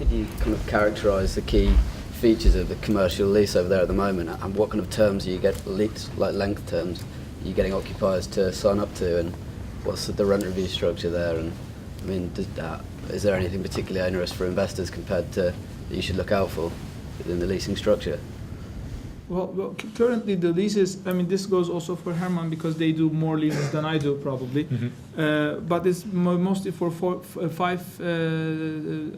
could you kind of characterise the key features of the commercial lease over there at the moment, and what kind of terms are you get, like length terms, are you getting occupiers to sign up to, and what's the rent review structure there? And I mean, is there anything particularly onerous for investors compared to that you should look out for within the leasing structure? Well, currently the leases, I mean, this goes also for Herman because they do more leases than I do probably. Mm-hmm. But it's mostly for 5,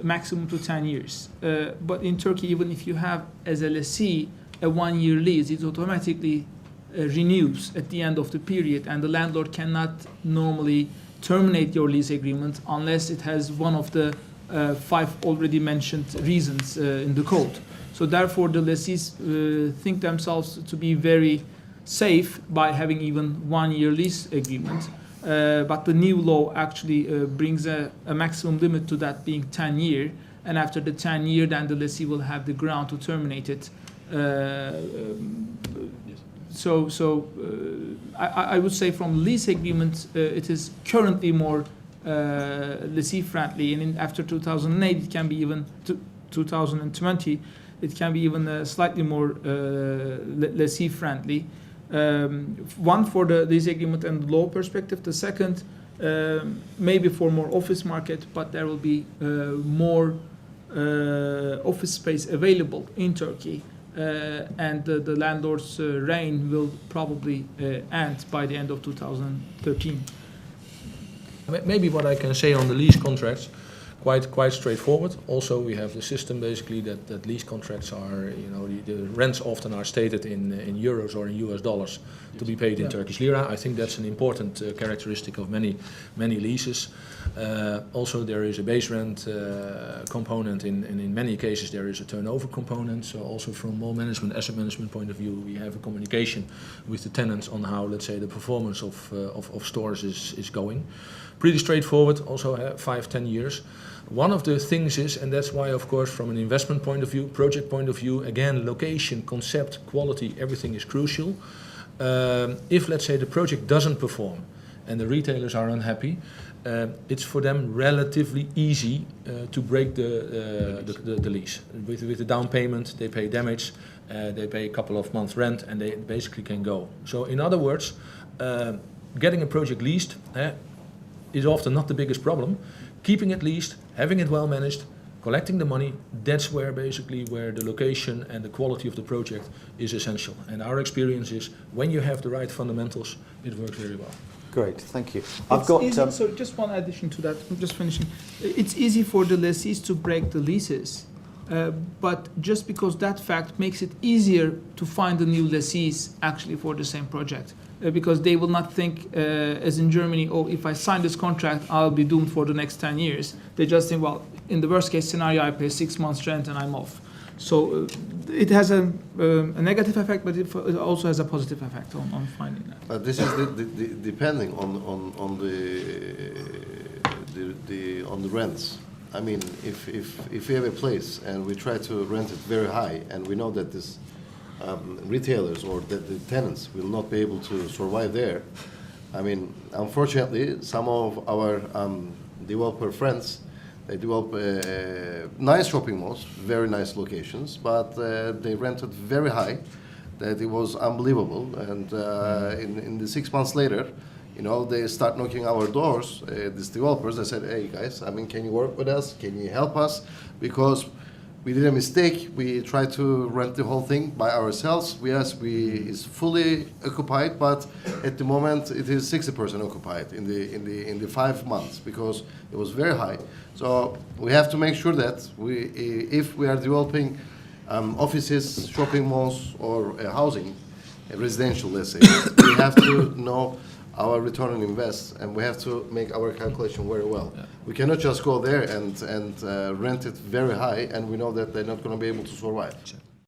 maximum to 10 years. But in Turkey, even if you have as a lessee a 1-year lease, it automatically renews at the end of the period, and the landlord cannot normally terminate your lease agreement unless it has one of the 5 already mentioned reasons in the code. So therefore, the lessees think themselves to be very safe by having even 1-year lease agreement. But the new law actually brings a maximum limit to that being 10 years. And after the 10 years, then the lessee will have the ground to terminate it. I would say from lease agreement, it is currently more lessee friendly. And after 2008, it can be even 2020. It can be even slightly more lessee friendly. One for the lease agreement and law perspective. The second, maybe for more office market, but there will be more office space available in Turkey, and the landlord's reign will probably end by the end of 2013. Maybe what I can say on the lease contracts, quite straightforward. Also, we have the system basically that lease contracts are, the rents often are stated in euros or in US dollars to be paid in Turkish lira. I think that's an important characteristic of many leases. Also, there is a base rent component. In many cases, there is a turnover component. So also from more asset management point of view, we have a communication with the tenants on how, let's say, the performance of stores is going. Pretty straightforward, also 5-10 years. One of the things is, and that's why, of course, from an investment point of view, project point of view, again, location, concept, quality, everything is crucial. If, let's say, the project doesn't perform and the retailers are unhappy, it's for them relatively easy to break the lease. With the down payment, they pay damage, they pay a couple of months rent, and they basically can go. So in other words, getting a project leased is often not the biggest problem. Keeping it leased, having it well managed, collecting the money, that's where the location and the quality of the project is essential. And our experience is when you have the right fundamentals, it works very well. Great, thank you. So just one addition to that, I'm just finishing. It's easy for the lessees to break the leases, but just because that fact makes it easier to find the new lessees actually for the same project. Because they will not think, as in Germany, oh, if I sign this contract, I'll be doomed for the next 10 years. They just think, well, in the worst case scenario, I pay 6 months rent and I'm off. So it has a negative effect, but it also has a positive effect on finding that. This is depending on the rents. I mean, if we have a place and we try to rent it very high, and we know that this retailers or the tenants will not be able to survive there. I mean, unfortunately, some of our developer friends, they develop nice shopping malls, very nice locations, but they rented very high, that it was unbelievable. And in the 6 months later, they start knocking our doors, these developers. They said, hey guys, I mean, can you work with us? Can you help us? Because we did a mistake. We tried to rent the whole thing by ourselves. It's fully occupied, but at the moment it is 60% occupied in the 5 months because it was very high. So we have to make sure that if we are developing offices, shopping malls, or housing, residential, let's say, we have to know our return on invest, and we have to make our calculation very well. Yeah. We cannot just go there and rent it very high, and we know that they're not going to be able to survive.